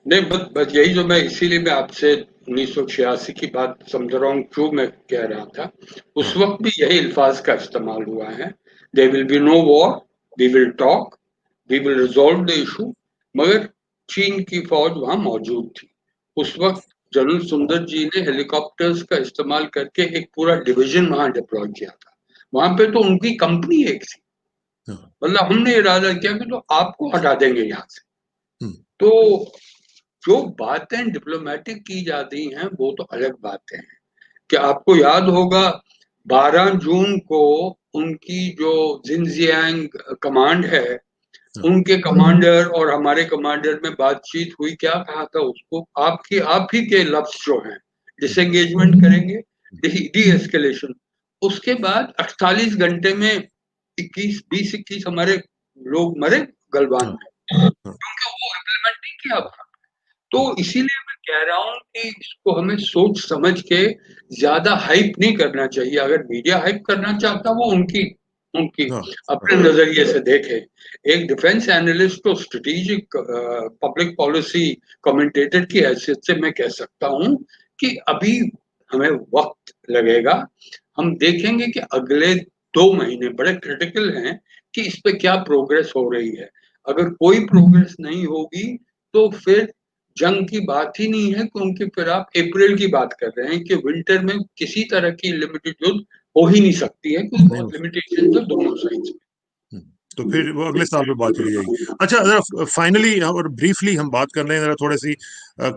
नहीं, बस यही जो मैं इसीलिए मैं आपसे 1986 की बात समझौता क्यों मैं कह रहा था, उस हाँ। वक्त भी यही अल्फाज का इस्तेमाल हुआ है, they will be no war, we will talk, we will resolve the issue. मगर चीन की फौज वहां मौजूद थी उस वक्त। जनरल सुंदर जी ने हेलीकॉप्टर्स का इस्तेमाल करके एक पूरा डिवीजन वहां डिप्लॉय किया था, वहां पे तो उनकी कंपनी एक थी, हाँ। मतलब हमने इरादा किया कि तो आपको हटा देंगे यहाँ से। हम्म। तो जो बातें डिप्लोमेटिक की जाती हैं वो तो अलग बातें हैं। कि आपको याद होगा 12 जून को उनकी जो जिनजियांग कमांड है, हाँ। उनके कमांडर और हमारे कमांडर में बातचीत हुई, क्या कहा था उसको, आपकी आप ही के लफ्ज जो हैं, हम्म। डिसएंगेजमेंट करेंगे, डी एस्केलेशन। उसके बाद 48 घंटे में 21 हमारे लोग मरे गलवान हाँ। में, हाँ। क्योंकि वो इम्प्लीमेंट नहीं किया। तो इसीलिए मैं कह रहा हूँ कि इसको हमें सोच समझ के ज्यादा हाइप नहीं करना चाहिए। अगर मीडिया हाइप करना चाहता वो उनकी उनकी हाँ। हाँ। अपने नजरिए से देखे। एक डिफेंस एनालिस्ट तो स्ट्रेटेजिक पब्लिक पॉलिसी कमेंटेटर की हैसियत से मैं कह सकता हूँ कि अभी हमें वक्त लगेगा। हम देखेंगे कि अगले 2 महीने बड़े क्रिटिकल हैं कि इस पे क्या प्रोग्रेस हो रही है। अगर कोई प्रोग्रेस नहीं होगी तो फिर जंग की बात ही नहीं है, क्योंकि फिर आप अप्रैल की बात कर रहे हैं कि विंटर में किसी तरह की लिमिटेड युद्ध हो ही नहीं सकती है, नहीं क्योंकि हो सकता। लिमिटेशन तो दोनों साइड। हम्म। तो फिर वो अगले साल पे बात चली जाएगी। अच्छा, जरा फाइनली और ब्रीफली हम बात कर लें जरा थोड़ी सी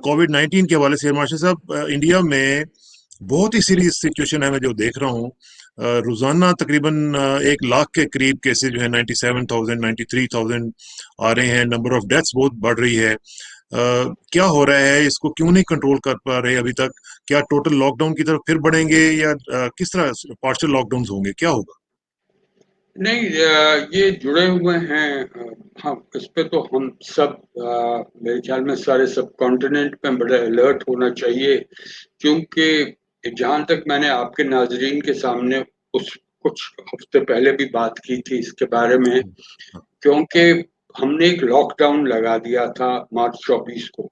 कोविड-19 के हवाले से। मार्शल साहब, इंडिया में बहुत ही सीरियस सिचुएशन है, मैं जो देख रहा हूँ। रोजाना तकरीबन 1 लाख के करीब केसेस जो है, 97,000 93,000 आ रहे हैं। नंबर ऑफ डेथ्स बहुत बढ़ रही है। क्या हो रहा है, इसको क्यों नहीं कंट्रोल कर पा रहे अभी तक? क्या टोटल लॉकडाउन की तरफ फिर बढ़ेंगे, या किस तरह पार्शियल लॉकडाउन होंगे, क्या होगा? नहीं, ये जुड़े हुए हैं। हाँ, इस पे तो हम सब, मेरे ख्याल में सारे सब कॉन्टिनेंट में बड़े अलर्ट होना चाहिए, क्योंकि जहाँ तक मैंने आपके नाज़रीन के सामने उस कुछ हफ्ते पहले भी बात की थी इसके बारे में, हाँ, क्योंकि हमने एक लॉकडाउन लगा दिया था मार्च 24 को,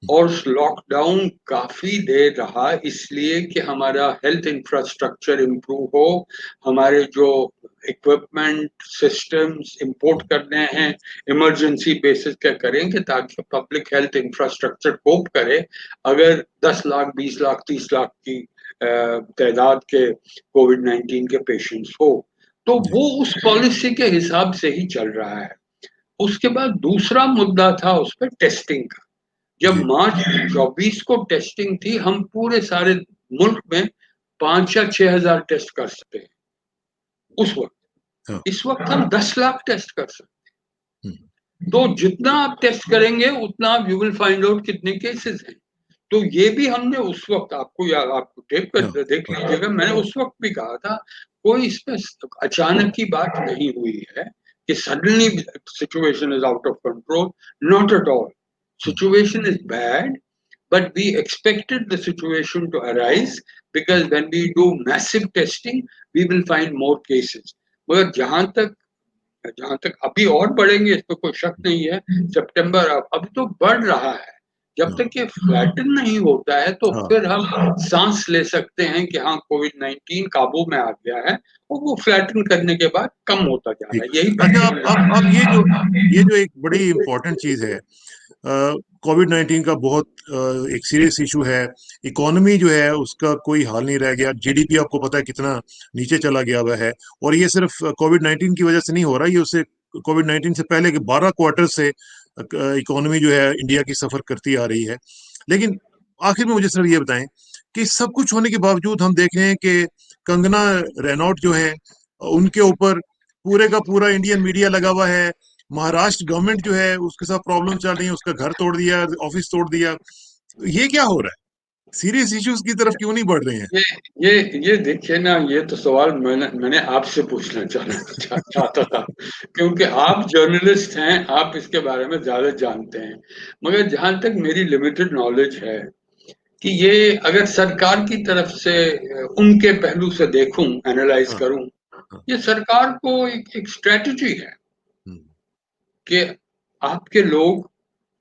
और उस लॉकडाउन काफ़ी देर रहा इसलिए कि हमारा हेल्थ इंफ्रास्ट्रक्चर इम्प्रूव हो, हमारे जो इक्विपमेंट सिस्टम्स इंपोर्ट करने हैं इमरजेंसी बेसिस पे करेंगे ताकि पब्लिक हेल्थ इंफ्रास्ट्रक्चर कोप करे। अगर 10 लाख 20 लाख 30 लाख की तादाद के कोविड 19 के पेशेंट्स हो, तो जी, वो उस पॉलिसी के हिसाब से ही चल रहा है। उसके बाद दूसरा मुद्दा था उस पर टेस्टिंग का। जब जी, मार्च 24 को टेस्टिंग थी, हम पूरे सारे मुल्क में 5 या 6,000 टेस्ट कर सकते हैं उस हाँ, वक्त। इस वक्त हम 10 लाख टेस्ट कर सकते हम्म, हैं। तो जितना आप टेस्ट करेंगे उतना आप यू विल फाइंड आउट कितने केसेस हैं। तो ये भी हमने उस वक्त, आपको याद, आपको टेप हाँ, कर देख लीजिएगा, मैंने उस वक्त भी कहा था कोई इसमें अचानक की बात नहीं हुई है कि suddenly situation is out of control. Not at all. Hmm, situation is bad, but we expected the situation to arise because when we do massive testing we will find more cases. मगर जहां तक अभी और बढ़ेंगे इस पर कोई शक नहीं है। सितंबर अभी तो बढ़ रहा है। जब हाँ, तक ये फ्लैटन नहीं होता है तो हाँ, फिर हम सांस ले सकते हैं कि हाँ, कोविड 19 काबू में आ गया है, और वो फ्लैटन करने के बाद कम होता जा रहा ठीक। है। यही अच्छा, अब ये बात जो एक बड़ी इंपॉर्टेंट चीज है, कोविड 19 का बहुत एक सीरियस इशू है। इकोनॉमी जो है उसका कोई हाल नहीं रह गया। जीडीपी आपको पता है कितना नीचे चला गया हुआ है। और ये सिर्फ कोविड 19 की वजह से नहीं हो रहा, ये उससे कोविड 19 से पहले के 12 क्वार्टर से इकोनॉमी जो है इंडिया की सफर करती आ रही है। लेकिन आखिर में मुझे सिर्फ ये बताएं कि सब कुछ होने के बावजूद हम देख रहे हैं कि कंगना रनौत जो है, उनके ऊपर पूरे का पूरा इंडियन मीडिया लगा हुआ है। महाराष्ट्र गवर्नमेंट जो है उसके साथ प्रॉब्लम चल रही है, उसका घर तोड़ दिया, ऑफिस तोड़ दिया। ये क्या हो रहा है? सीरियस इश्यूज की तरफ क्यों नहीं बढ़ रहे हैं? ये ये ये देखिए ना, ये तो सवाल मैंने आपसे पूछना चाहता था, क्योंकि आप जर्नलिस्ट हैं, आप इसके बारे में ज्यादा जानते हैं। मगर जहां तक मेरी लिमिटेड नॉलेज है कि ये अगर सरकार की तरफ से उनके पहलू से देखूं, एनालाइज हाँ, करूं, हाँ, ये सरकार को एक स्ट्रेटजी है हम्म, कि आपके लोग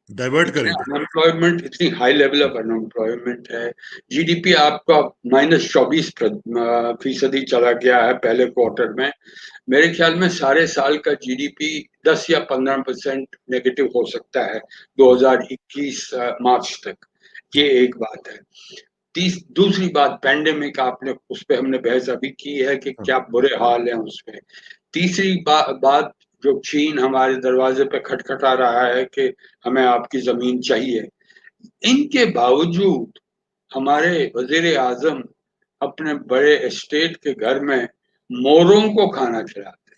डाइवर्ट करें फिर। इतनी हाई लेवल ऑफ अनएम्प्लॉयमेंट है। जीडीपी आपका -24% चला गया है पहले क्वार्टर में। मेरे ख्याल में सारे साल का जीडीपी 10 या 15% नेगेटिव हो सकता है 2021 मार्च तक। ये हाँ, एक बात है। दूसरी बात, पैंडेमिक, आपने उस पर हमने बहस अभी की है कि हाँ, क्या बुरे हाल है उसमें। तीसरी बात, जो चीन हमारे दरवाजे पे खटखटा रहा है कि हमें आपकी जमीन चाहिए, इनके बावजूद हमारे वजीर आजम अपने बड़े एस्टेट के घर में मोरों को खाना खिलाते।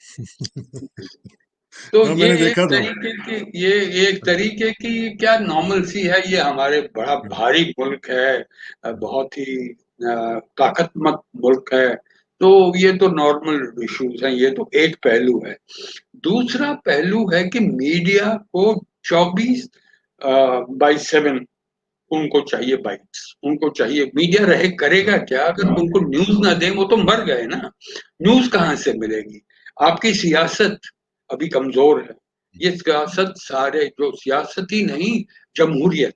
तो हाँ, ये मैंने एक देखा था। तरीके की ये एक तरीके की क्या नॉर्मल सी है। ये हमारे बड़ा भारी मुल्क है, बहुत ही ताकतमंद मुल्क है। तो ये तो नॉर्मल इश्यूज हैं, ये तो एक पहलू है। दूसरा पहलू है कि मीडिया को 24/7 उनको चाहिए बाइट्स, उनको चाहिए। मीडिया रहे करेगा हाँ, क्या अगर उनको न्यूज ना दें? वो तो मर गए ना। न्यूज कहाँ से मिलेगी? आपकी सियासत अभी कमजोर है। ये सियासत, सारे जो सियासती नहीं, जमहूरियत।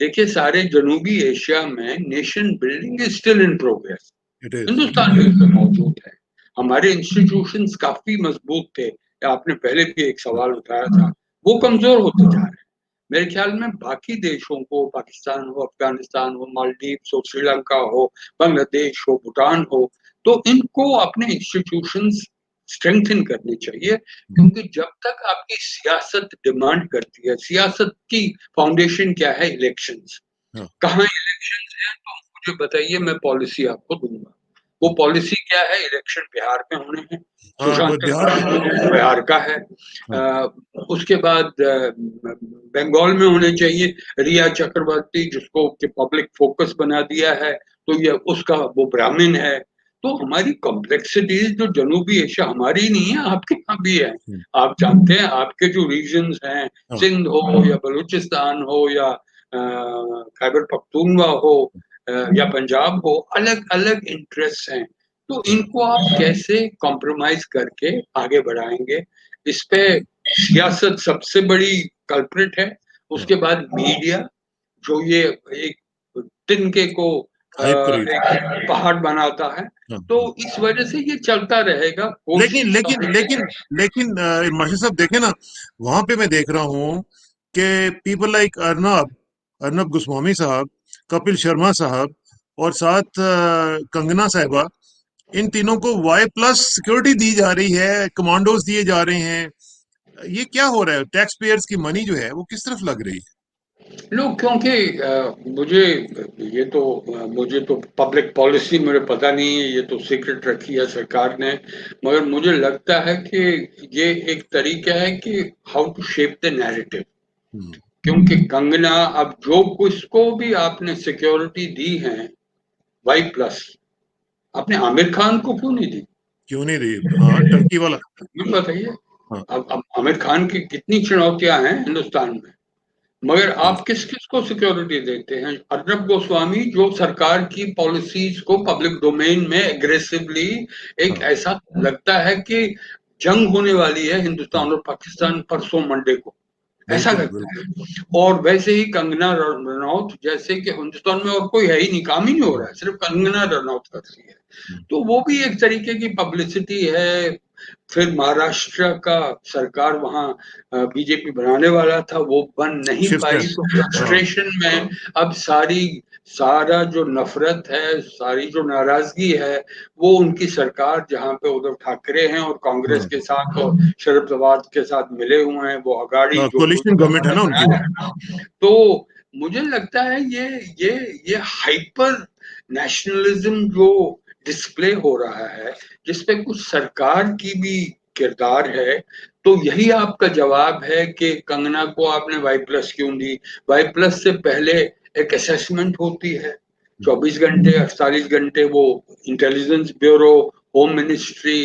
देखिए, सारे जनूबी एशिया में nation building is still in progress. It is. Hindustan में तो मौजूद है। हमारे इंस्टीट्यूशंस काफी मजबूत थे। आपने पहले भी एक सवाल उठाया था, वो कमजोर होते जा रहे हैं। मेरे ख्याल में बाकी देशों को, पाकिस्तान हो, अफगानिस्तान हो, मालदीव्स हो, श्रीलंका हो, बांग्लादेश हो, भूटान हो, तो इनको अपने इंस्टीट्यूशंस स्ट्रेंथन करनी चाहिए, क्योंकि जब तक आपकी सियासत डिमांड करती है, सियासत की फाउंडेशन क्या है? इलेक्शंस। हाँ, कहाँ इलेक्शंस है तो मुझे बताइए, मैं पॉलिसी आपको दूंगा। वो पॉलिसी क्या है? इलेक्शन बिहार में होने हैं, हाँ, सुशांत बिहार में। बिहार का है। हाँ, उसके बाद बंगाल में होने चाहिए, रिया चक्रवर्ती जिसको कि पब्लिक फोकस बना दिया है, तो ये उसका वो ब्राह्मण है। तो हमारी कॉम्प्लेक्सिटीज जो जनूबी एशिया, हमारी नहीं है, आपके यहाँ भी है। हम्म, आप जानते हैं आपके जो रीजन्स हैं, हाँ, सिंध हो या बलूचिस्तान हो या खैबर पख्तूनवा हो या पंजाब हो, अलग अलग इंटरेस्ट हैं। तो हाँ, इनको आप कैसे कॉम्प्रोमाइज करके आगे बढ़ाएंगे? इस पे सियासत सबसे बड़ी कल्प्रिट है। हाँ, उसके बाद मीडिया, जो ये एक तिनके को हाइप करी थी। एक पहाड़ बनाता है। हाँ, तो हाँ। इस वजह से ये चलता रहेगा, लेकिन कोशिश लेकिन लेकिन लेकिन मास्टर साहब देखे ना, वहां पे मैं देख रहा हूँ कि पीपल लाइक अर्नब अर्नब गोस्वामी साहब, कपिल शर्मा साहब, और साथ कंगना साहिबा, इन तीनों को वाई प्लस सिक्योरिटी दी जा रही है, कमांडोज दिए जा रहे हैं। ये क्या हो रहा है? टैक्स पेयर्स की मनी जो है वो किस तरफ लग रही है? लोग, क्योंकि मुझे ये तो मुझे तो पब्लिक पॉलिसी मुझे पता नहीं है, ये तो सीक्रेट रखी है सरकार ने। मगर मुझे लगता है कि ये एक तरीका है कि how to shape the narrative. Hmm, क्योंकि कंगना, अब जो किसको भी आपने सिक्योरिटी दी है वाई प्लस, आपने आमिर खान को क्यों नहीं दी? क्यों नहीं रही? हाँ, टर्की वाला। क्यों बताइए। हाँ, अब आमिर खान की कितनी चुनौतियां हैं हिंदुस्तान में, मगर हाँ, आप किस किस को सिक्योरिटी देते हैं? अर्नब गोस्वामी जो सरकार की पॉलिसीज को पब्लिक डोमेन में एग्रेसिवली, एक हाँ, ऐसा लगता है कि जंग होने वाली है हाँ, हिंदुस्तान और पाकिस्तान परसों मंडे को, ऐसा बिल्कुल, लगता बिल्कुल। है। और वैसे ही कंगना रनौत, जैसे कि हिंदुस्तान में और कोई है ही नहीं, काम ही नहीं हो हम्म, रहा है, सिर्फ कंगना रनौत कर रही है। हम्म, तो वो भी एक तरीके की पब्लिसिटी है। फिर महाराष्ट्र का सरकार वहां बीजेपी बनाने वाला था, वो बन नहीं पाई, शिवसेना। तो हाँ, फ्रस्ट्रेशन में अब सारा जो नफरत है, सारी जो नाराजगी है, वो उनकी सरकार जहां पे उद्धव ठाकरे हैं और कांग्रेस हाँ, के साथ और शरद पवार के साथ मिले हुए हैं, वो अगाड़ी हाँ, जो कुछ कोलिशन गवर्नमेंट है उन्होंने ना उनकी वो। बनाया है। तो मुझे लगता है ये हाइपर नेशनलिज्म जो डिस्प्ले हो रहा है, जिसपे कुछ सरकार की भी किरदार है। तो यही आपका जवाब है कि कंगना को आपने वाई प्लस क्यों दी? वाई प्लस से पहले एक असेसमेंट होती है, 24 घंटे 48 घंटे, वो intelligence bureau, home ministry,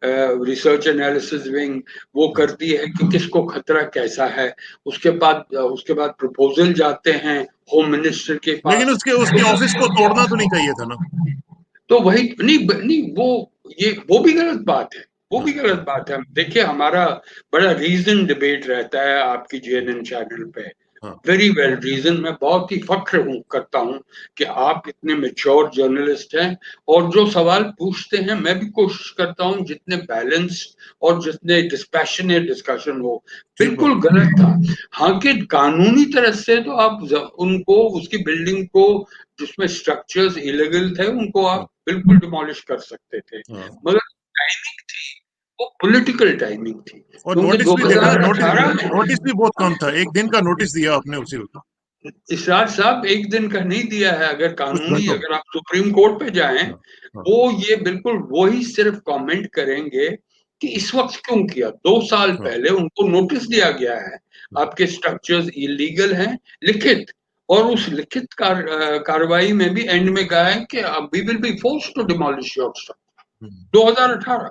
research analysis wing, वो हाँ। करती है कि किसको खतरा कैसा है। उसके बाद प्रपोजल जाते हैं होम मिनिस्टर के लेकिन पास। उसके उसके ऑफिस को तोड़ना तो नहीं चाहिए था ना? तो वही नहीं नहीं, वो भी गलत बात है। वो हाँ, भी गलत बात है। देखिए, हमारा बड़ा रीजन डिबेट रहता है आपकी जेएनएन चैनल पे, हाँ, वेरी वेल रीजन। मैं बहुत ही फख्र करता हूँ कि आप इतने मेच्योर जर्नलिस्ट हैं, और जो सवाल पूछते हैं मैं भी कोशिश करता हूँ जितने बैलेंस और जितने डिस्पैशनेट डिस्कशन हो। ठीक बात। बिल्कुल गलत था। हाँ, कि कानूनी तरह से तो आप उनको, उसकी बिल्डिंग को, जिसमें स्ट्रक्चर्स इलीगल थे, उनको हाँ, आप बिल्कुल डिमोलिश कर सकते थे। हाँ। मगर टाइमिंग थी, वो पॉलिटिकल टाइमिंग थी, और क्योंकि नोटिस भी देखा ना, नोटिस 2018 में। नोटिस भी बहुत कम था, एक दिन का नोटिस दिया आपने उसी वक्त। इसरार साहब एक दिन का नहीं दिया है, अगर कुछ कानूनी, घंटों। अगर आप सुप्रीम कोर्ट पे जाएं, हाँ, हाँ, वो ये बिल्कुल वही सिर्फ कमेंट करेंगे कि इस वक्त क्यों किया। 2 साल हाँ, पहले उनको नोटिस दिया गया है, आपके स्ट्रक्चर्स इलीगल हैं, लिखित। और उस लिखित कार्रवाई में भी एंड में कहा है कि we will be force to demolish your structure. Hmm, 2018।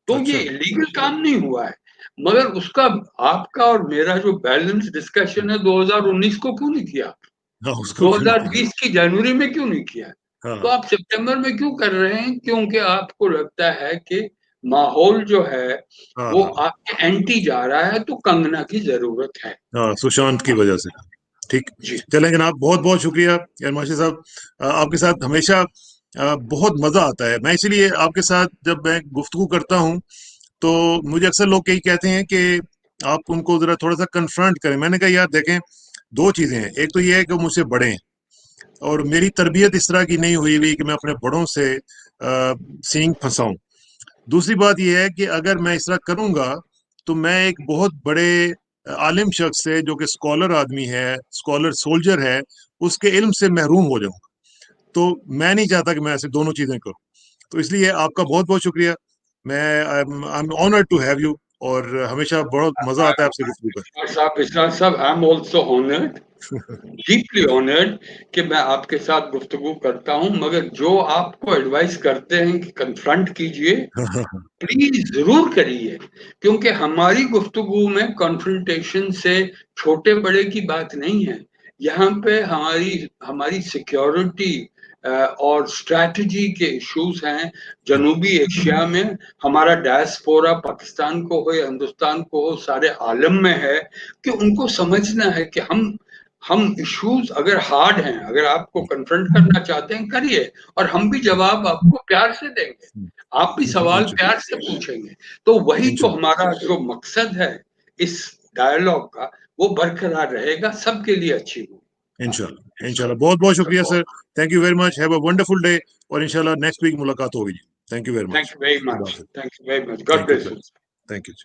तो ये अच्छा। इलीगल काम नहीं हुआ है। मगर उसका, आपका और मेरा जो बैलेंस डिस्कशन है, 2019 को क्यों नहीं किया? हाँ, उसको क्यों नहीं किया? 2020 की जनवरी में क्यों नहीं किया? तो हाँ, आप सितंबर में क्यों कर रहे हैं? क्योंकि आपको लगता है कि माहौल जो है हाँ, वो हाँ, आपके एंटी जा रहा है, तो कंगना की जरूरत है। हाँ, सुशांत की वजह से। ठीक। जी। चलें जनाब, बहुत बहुत शुक्रिया यरमाशी साहब। आपके साथ हमेशा बहुत मजा आता है। मैं इसीलिए आपके साथ जब मैं गुफ्तगू करता हूँ तो मुझे अक्सर लोग यही कहते हैं कि आप उनको जरा थोड़ा सा कन्फ्रंट करें। मैंने कहा यार देखें, दो चीजें हैं। एक तो ये है कि वो मुझसे बड़े हैं, और मेरी तरबियत इस तरह की नहीं हुई हुई कि मैं अपने बड़ों से सींग फंसाऊं। दूसरी बात यह है कि अगर मैं इस तरह करूंगा तो मैं एक बहुत बड़े आलिम शख्स से, जो कि स्कॉलर आदमी है, स्कॉलर सोल्जर है, उसके इल्म से महरूम हो जाऊंगा। तो मैं नहीं चाहता कि मैं ऐसे दोनों चीजें करूं। तो इसलिए आपका बहुत बहुत शुक्रिया। मैं I am honoured to have you, और हमेशा बहुत मजा आता है आपसे गुफ्तगू इशराक साहब, आई एम ऑल्सो ऑनर्ड, कर। डीपली ऑनर्ड कि मैं आपके साथ गुफ्तगू करता हूं, मगर जो आपको एडवाइस करते हैं कि कन्फ्रंट कीजिए, प्लीज जरूर करिए, क्योंकि हमारी गुफ्तगू में कॉन्फ्रंटेशन से छोटे बड़े की बात नहीं है। यहाँ पे हमारी हमारी सिक्योरिटी और स्ट्रैटेजी के इश्यूज हैं। जनूबी एशिया में हमारा डायस्पोरा, पाकिस्तान को हो या हिंदुस्तान को हो, सारे आलम में है कि उनको समझना है कि हम इश्यूज अगर हार्ड हैं, अगर आपको कन्फ्रंट करना चाहते हैं, करिए, और हम भी जवाब आपको प्यार से देंगे, आप भी सवाल प्यार से पूछेंगे। तो वही तो इंशाल्लाह, हमारा जो मकसद है इस डायलॉग का, वो बरकरार रहेगा, सबके लिए अच्छी होगी। इंशाल्लाह, इंशाल्लाह। बहुत बहुत शुक्रिया sir. Thank you very much. Have a wonderful day. और इंशाल्लाह नेक्स्ट वीक मुलाकात होगी जी। Thank you very thank much. You very खुदा मच, हाफिज। Thank you very much, god thank you bless sir. You. Thank you.